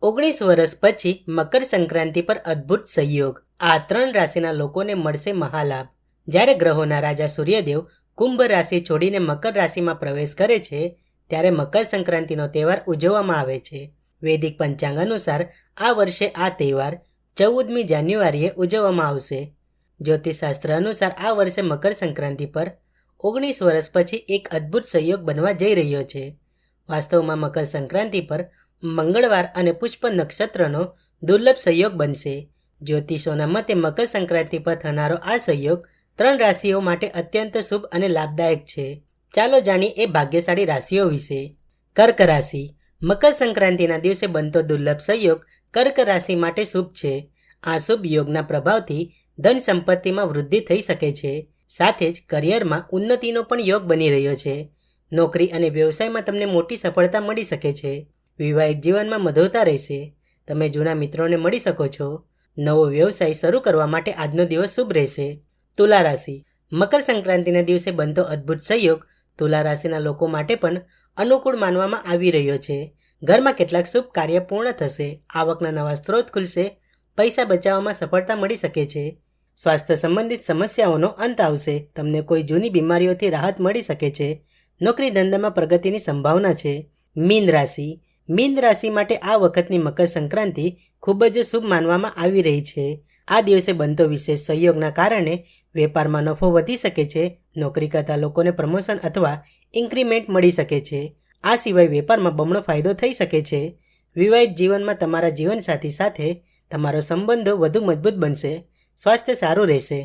19 વર્ષ પછી મકર સંક્રાંતિ પર અદ્ભુત સંયોગ। આ 3 રાશિના લોકોને મળશે મહાલાભ। જ્યારે ગ્રહોના રાજા સૂર્યદેવ કુંભ રાશિ છોડીને મકર રાશિમાં પ્રવેશ કરે છે, ત્યારે મકર સંક્રાંતિનો તહેવાર ઉજવવામાં આવે છે। વૈદિક પંચાંગ અનુસાર આ વર્ષે આ તહેવાર 14મી જાન્યુઆરીએ ઉજવવામાં આવશે। જ્યોતિષશાસ્ત્ર અનુસાર આ વર્ષે મકર સંક્રાંતિ પર 19 વર્ષ પછી એક અદ્ભુત સંયોગ બનવા જઈ રહ્યો છે। વાસ્તવમાં મકર સંક્રાંતિ પર મંગળવાર અને પુષ્પ નક્ષત્રનો દુર્લભ સંયોગ બનશે। જ્યોતિષોના મતે મકર સંક્રાંતિ પર થનારો આ સંયોગ 3 રાશિઓ માટે અત્યંત શુભ અને લાભદાયક છે। ચાલો જાણીએ એ ભાગ્યશાળી રાશિઓ વિશે। કર્ક રાશિ। મકર સંક્રાંતિના દિવસે બનતો દુર્લભ સંયોગ કર્ક રાશિ માટે શુભ છે। આ શુભ યોગના પ્રભાવથી ધન સંપત્તિમાં વૃદ્ધિ થઈ શકે છે, સાથે જ કરિયરમાં ઉન્નતિનો પણ યોગ બની રહ્યો છે। નોકરી અને વ્યવસાયમાં તમને મોટી સફળતા મળી શકે છે। વિવાહિત જીવનમાં મધુરતા રહેશે। તમે જૂના મિત્રોને મળી શકો છો। નવો વ્યવસાય શરૂ કરવા માટે આજનો દિવસ શુભ રહેશે। તુલા રાશિ। મકર સંક્રાંતિના દિવસે બનતો અદ્ભુત સંયોગ તુલા રાશિના લોકો માટે પણ અનુકૂળ માનવામાં આવી રહ્યો છે। ઘરમાં કેટલાક શુભ કાર્ય પૂર્ણ થશે। આવકના નવા સ્ત્રોત ખુલશે। પૈસા બચાવવામાં સફળતા મળી શકે છે। સ્વાસ્થ્ય સંબંધિત સમસ્યાઓનો અંત આવશે। તમને કોઈ જૂની બીમારીઓથી રાહત મળી શકે છે। નોકરી ધંધામાં પ્રગતિની સંભાવના છે। મીન રાશિ। મીન રાશિ માટે આ વખતની મકર સંક્રાંતિ ખૂબ જ શુભ માનવામાં આવી રહી છે। આ દિવસે બનતો વિશેષ સંયોગના કારણે વેપારમાં નફો વધી શકે છે। નોકરી કરતા લોકોને પ્રમોશન અથવા ઇન્ક્રીમેન્ટ મળી શકે છે। આ સિવાય વેપારમાં બમણો ફાયદો થઈ શકે છે। વિવાહિત જીવનમાં તમારા જીવનસાથી સાથે તમારો સંબંધો વધુ મજબૂત બનશે। સ્વાસ્થ્ય સારું રહેશે।